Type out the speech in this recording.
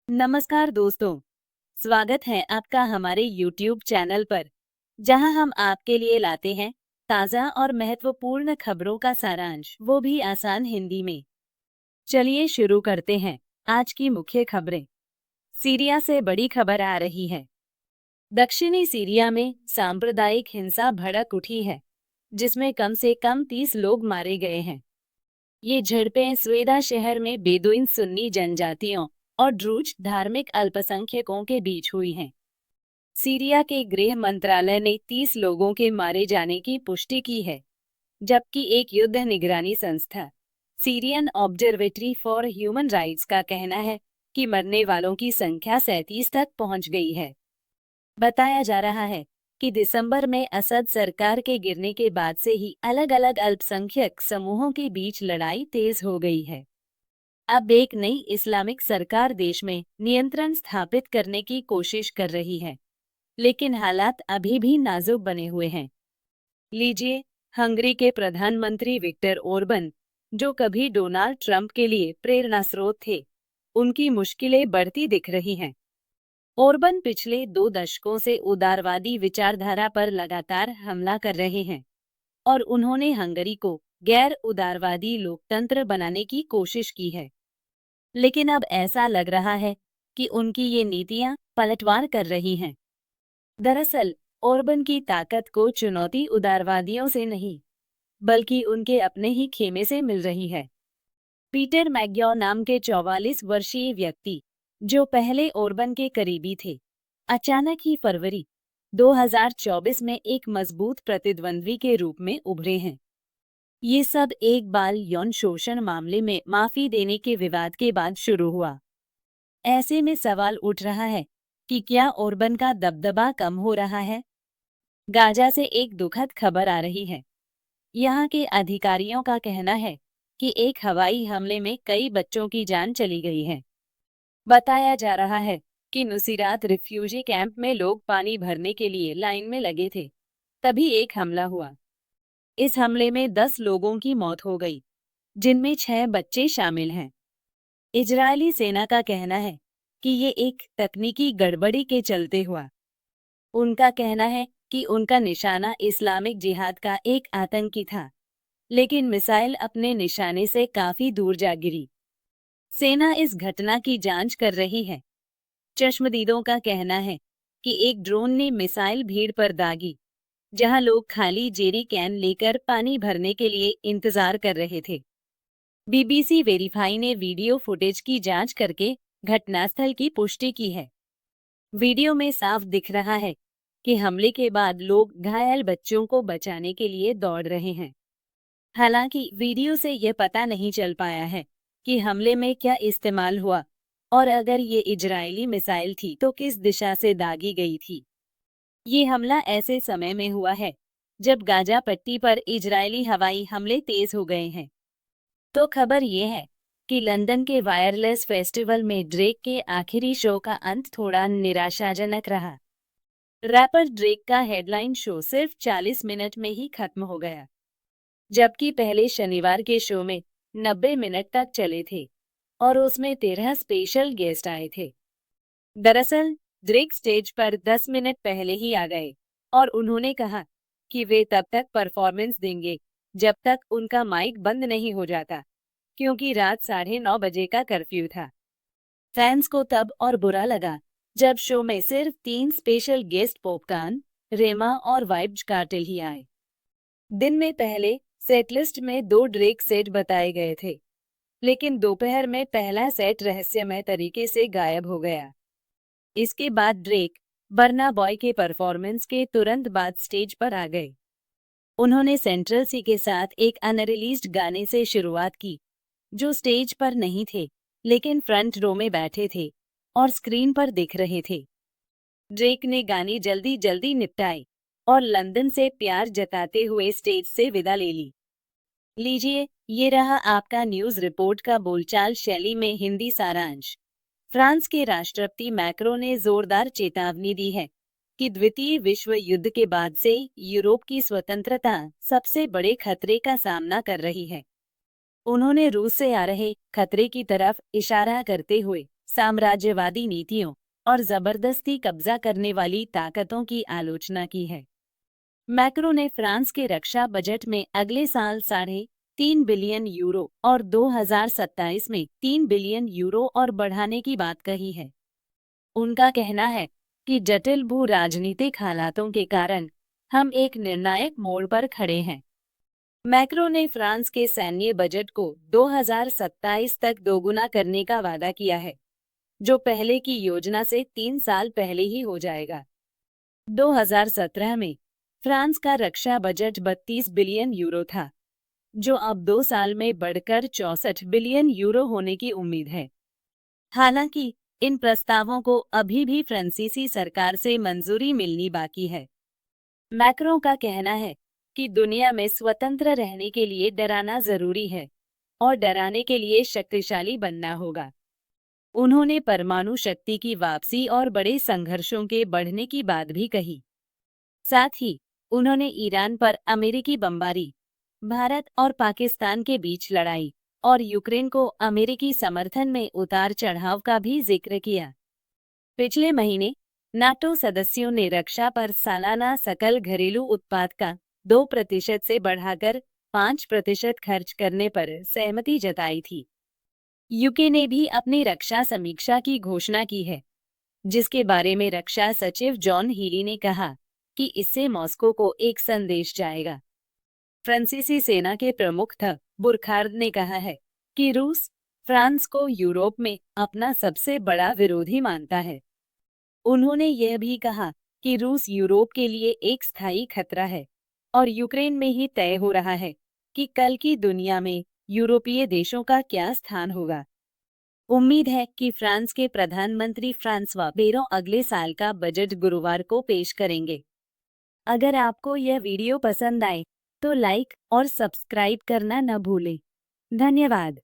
नमस्कार दोस्तों, स्वागत है आपका हमारे YouTube चैनल पर, जहां हम आपके लिए लाते हैं ताज़ा और महत्वपूर्ण खबरों का सारांश, वो भी आसान हिंदी में। चलिए शुरू करते हैं आज की मुख्य खबरें। सीरिया से बड़ी खबर आ रही है। दक्षिणी सीरिया में सांप्रदायिक हिंसा भड़क उठी है, जिसमें कम से कम 30 लोग मारे गए हैं। ये झड़पें स्वेदा शहर में बेदुइन सुन्नी जनजातियों और ड्रूज धार्मिक अल्पसंख्यकों के बीच हुई हैं। सीरिया के गृह मंत्रालय ने 30 लोगों के मारे जाने की पुष्टि की है, जबकि एक युद्ध निगरानी संस्था Syrian observatory for human rights का कहना है कि मरने वालों की संख्या 37 तक पहुंच गई है। बताया जा रहा है कि दिसंबर में असद सरकार के गिरने के बाद से ही अलग अलग अल्पसंख्यक समूहों के बीच लड़ाई तेज हो गई है। अब एक नई इस्लामिक सरकार देश में नियंत्रण स्थापित करने की कोशिश कर रही है, लेकिन हालात अभी भी नाजुक बने हुए हैं। लीजिए, हंगरी के प्रधानमंत्री विक्टर ओर्बन, जो कभी डोनाल्ड ट्रंप के लिए प्रेरणा स्रोत थे, उनकी मुश्किलें बढ़ती दिख रही हैं। ओर्बन पिछले 2 दशकों से उदारवादी विचारधारा पर लगातार हमला कर रहे हैं और उन्होंने हंगरी को गैर उदारवादी लोकतंत्र बनाने की कोशिश की है। लेकिन अब ऐसा लग रहा है कि उनकी ये नीतियां पलटवार कर रही हैं। दरअसल ओर्बन की ताकत को चुनौती उदारवादियों से नहीं, बल्कि उनके अपने ही खेमे से मिल रही है। पीटर मैग्योर नाम के 44 वर्षीय व्यक्ति, जो पहले ओर्बन के करीबी थे, अचानक ही फरवरी 2024 में एक मजबूत प्रतिद्वंद्वी के रूप में उभरे हैं। ये सब एक बाल यौन शोषण मामले में माफी देने के विवाद के बाद शुरू हुआ। ऐसे में सवाल उठ रहा है कि क्या ओर्बन का दबदबा कम हो रहा है? गाजा से एक दुखद खबर आ रही है। यहाँ के अधिकारियों का कहना है कि एक हवाई हमले में कई बच्चों की जान चली गई है। बताया जा रहा है कि नुसीरात रिफ्यूजी कैंप में लोग पानी भरने के लिए लाइन में लगे थे, तभी एक हमला हुआ। इस हमले में 10 लोगों की मौत हो गई, जिनमें 6 बच्चे शामिल हैं। इजरायली सेना का कहना है कि ये एक तकनीकी गड़बड़ी के चलते हुआ। उनका कहना है कि उनका निशाना इस्लामिक जिहाद का एक आतंकी था, लेकिन मिसाइल अपने निशाने से काफी दूर जा गिरी। सेना इस घटना की जांच कर रही है। चश्मदीदों का कहना है कि एक ड्रोन ने मिसाइल भीड़ पर दागी, जहां लोग खाली जेरी कैन लेकर पानी भरने के लिए इंतजार कर रहे थे। बीबीसी वेरीफाई ने वीडियो फुटेज की जांच करके घटनास्थल की पुष्टि की है। वीडियो में साफ दिख रहा है कि हमले के बाद लोग घायल बच्चों को बचाने के लिए दौड़ रहे हैं। हालांकि वीडियो से यह पता नहीं चल पाया है कि हमले में क्या इस्तेमाल हुआ और अगर ये इजरायली मिसाइल थी तो किस दिशा से दागी गई थी। ये हमला ऐसे समय में हुआ है जब गाजा पट्टी पर इजरायली हवाई हमले तेज हो गए हैं। तो खबर ये है कि लंदन के वायरलेस फेस्टिवल में ड्रेक के आखिरी शो का अंत थोड़ा निराशाजनक रहा। रैपर ड्रेक का हेडलाइन शो सिर्फ 40 मिनट में ही खत्म हो गया, जबकि पहले शनिवार के शो में 90 मिनट तक चले थे और उसमें 13 स्पेशल गेस्ट आए थे। दरअसल ड्रेक स्टेज पर 10 मिनट पहले ही आ गए और उन्होंने कहा कि वे तब तक परफॉर्मेंस देंगे जब तक उनका माइक बंद नहीं हो जाता, क्योंकि रात 9:30 बजे का कर्फ्यू था। फैंस को तब और बुरा लगा जब शो में सिर्फ 3 स्पेशल गेस्ट पॉपकॉर्न, रेमा और वाइब्स कार्टेल ही आए। दिन में पहले सेटलिस्ट में 2 ड्रेक सेट बताए गए थे, लेकिन दोपहर में पहला सेट रहस्यमय तरीके से गायब हो गया। इसके बाद ड्रेक बर्ना बॉय के परफॉर्मेंस के तुरंत बाद स्टेज पर आ गए। उन्होंने सेंट्रल सी के साथ एक अनरिलीज्ड गाने से शुरुआत की, जो स्टेज पर नहीं थे लेकिन फ्रंट रो में बैठे थे और स्क्रीन पर दिख रहे थे। ड्रेक ने गाने जल्दी जल्दी निपटाए और लंदन से प्यार जताते हुए स्टेज से विदा ले ली। लीजिए, ये रहा आपका न्यूज़ रिपोर्ट का बोलचाल शैली में हिंदी सारांश। फ्रांस के राष्ट्रपति मैक्रों ने जोरदार चेतावनी दी है कि द्वितीय विश्व युद्ध के बाद से यूरोप की स्वतंत्रता सबसे बड़े खतरे का सामना कर रही है। उन्होंने रूस से आ रहे खतरे की तरफ इशारा करते हुए साम्राज्यवादी नीतियों और जबरदस्ती कब्जा करने वाली ताकतों की आलोचना की है। मैक्रों ने फ्रांस के रक्षा बजट में अगले साल 3.5 बिलियन यूरो और 2027 में 3 बिलियन यूरो और बढ़ाने की बात कही है। उनका कहना है कि जटिल भू राजनीतिक हालातों के कारण हम एक निर्णायक मोड़ पर खड़े हैं। मैक्रो ने फ्रांस के सैन्य बजट को 2027 तक दोगुना करने का वादा किया है, जो पहले की योजना से 3 साल पहले ही हो जाएगा। 2017 में फ्रांस का रक्षा बजट 32 बिलियन यूरो था, जो अब 2 साल में बढ़कर 64 बिलियन यूरो होने की उम्मीद है। हालांकि इन प्रस्तावों को अभी भी फ्रांसीसी सरकार से मंजूरी मिलनी बाकी है। मैक्रों का कहना है कि दुनिया में स्वतंत्र रहने के लिए डराना जरूरी है और डराने के लिए शक्तिशाली बनना होगा। उन्होंने परमाणु शक्ति की वापसी और बड़े संघर्षों के बढ़ने की बात भी कही। साथ ही उन्होंने ईरान पर अमेरिकी बमबारी, भारत और पाकिस्तान के बीच लड़ाई और यूक्रेन को अमेरिकी समर्थन में उतार चढ़ाव का भी जिक्र किया। पिछले महीने नाटो सदस्यों ने रक्षा पर सालाना सकल घरेलू उत्पाद का 2% से बढ़ाकर 5% खर्च करने पर सहमति जताई थी। यूके ने भी अपनी रक्षा समीक्षा की घोषणा की है, जिसके बारे में रक्षा सचिव जॉन हीली ने कहा कि इससे मॉस्को को एक संदेश जाएगा। फ्रांसीसी सेना के प्रमुख बुरखार्द ने कहा है कि रूस फ्रांस को यूरोप में अपना सबसे बड़ा विरोधी मानता है। उन्होंने यह भी कहा कि रूस यूरोप के लिए एक स्थायी खतरा है और यूक्रेन में ही तय हो रहा है कि कल की दुनिया में यूरोपीय देशों का क्या स्थान होगा। उम्मीद है कि फ्रांस के प्रधानमंत्री फ्रांसवा बेरों अगले साल का बजट गुरुवार को पेश करेंगे। अगर आपको यह वीडियो पसंद आए तो लाइक और सब्सक्राइब करना न भूलें। धन्यवाद।